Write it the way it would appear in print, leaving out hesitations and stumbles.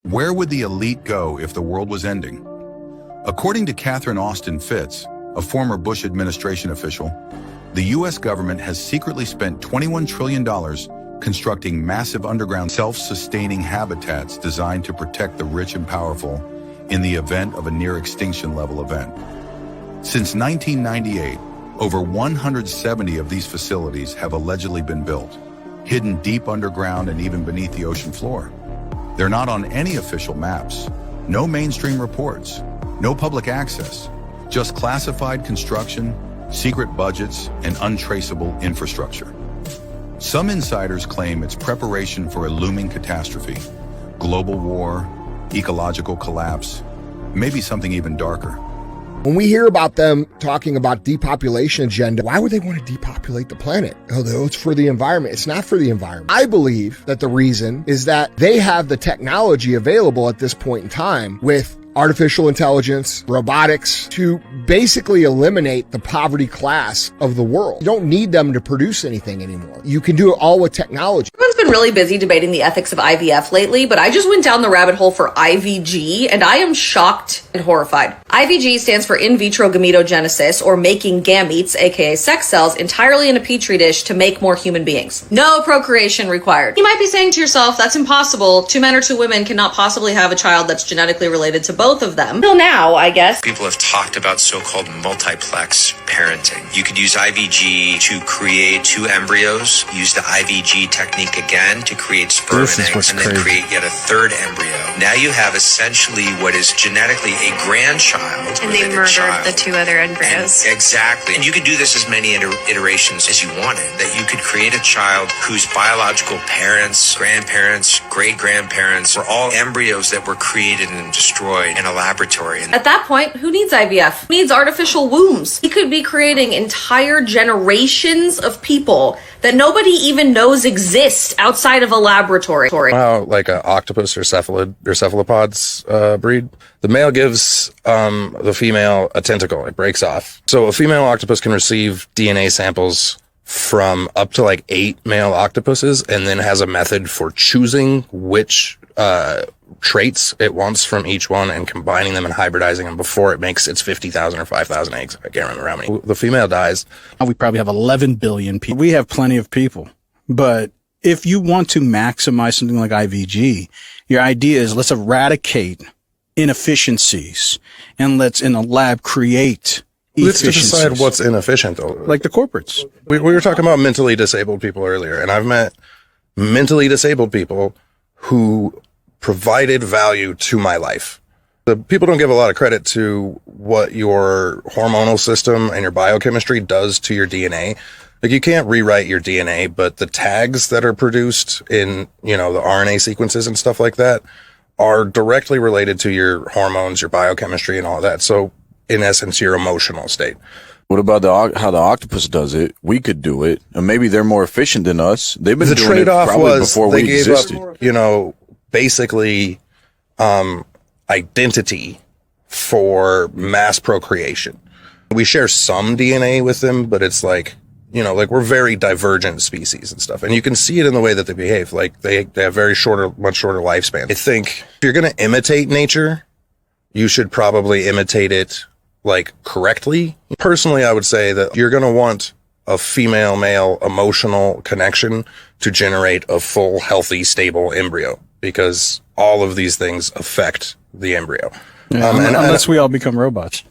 Where would the elite go if the world was ending? According to Catherine Austin Fitts, a former Bush administration official, the U.S. government has secretly spent $21 trillion constructing massive underground self-sustaining habitats designed to protect the rich and powerful in the event of a near-extinction level event. Since 1998, over 170 of these facilities have allegedly been built, hidden deep underground and even beneath the ocean floor. They're not on any official maps, no mainstream reports, no public access, just classified construction, secret budgets, and untraceable infrastructure. Some insiders claim it's preparation for a looming catastrophe, global war, ecological collapse, maybe something even darker. When we hear about them talking about depopulation agenda, why would they want to depopulate the planet? Oh, it's for the environment. It's not for the environment. I believe that the reason is that they have the technology available at this point in time with artificial intelligence, robotics, to basically eliminate the poverty class of the world. You don't need them to produce anything anymore. You can do it all with technology. Everyone's been really busy debating the ethics of IVF lately, but I just went down the rabbit hole for IVG, and I am shocked and horrified. IVG stands for in vitro gametogenesis, or making gametes, aka sex cells, entirely in a petri dish to make more human beings. No procreation required. You might be saying to yourself, that's impossible. 2 men or 2 women cannot possibly have a child that's genetically related to both of them. Till now, I guess. People have talked about so-called multiplex parenting. You could use IVG to create 2 embryos, use the IVG technique again to create sperm and eggs, and then create yet a 3rd embryo. Now you have essentially what is genetically a grandchild. And they murdered the 2 other embryos. Exactly. And you could do this as many iterations as you wanted. That you could create a child whose biological parents, grandparents, great-grandparents were all embryos that were created and destroyed in a laboratory. At that point, who needs IVF? Who needs artificial wombs? He could be creating entire generations of people that nobody even knows exist outside of a laboratory. How like an octopus or cephalopods breed, the male gives the female a tentacle. It breaks off. So a female octopus can receive DNA samples from up to like 8 male octopuses, and then has a method for choosing which traits it wants from each one and combining them and hybridizing them before it makes its 50,000 or 5,000 eggs. I can't remember how many. The female dies. We probably have 11 billion people. We have plenty of people. But if you want to maximize something like IVG, your idea is let's eradicate inefficiencies and let's in a lab create Let's efficiencies. decide what's inefficient though. Like the corporates. We were talking about mentally disabled people earlier, and I've met mentally disabled people who provided value to my life. The people don't give a lot of credit to what your hormonal system and your biochemistry does to your DNA. Like you can't rewrite your DNA, but the tags that are produced in, the RNA sequences and stuff like that are directly related to your hormones, your biochemistry and all that. So in essence, your emotional state. What about how the octopus does it? We could do it, and maybe they're more efficient than us. They've been The doing it trade-off probably was before they we gave existed. up, basically identity for mass procreation. We share some DNA with them, but it's like, we're very divergent species and stuff. And you can see it in the way that they behave. Like they have much shorter lifespan. I think if you're going to imitate nature, you should probably imitate it correctly. Personally, I would say that you're going to want a female-male emotional connection to generate a full, healthy, stable embryo, because all of these things affect the embryo. Yeah, unless we all become robots.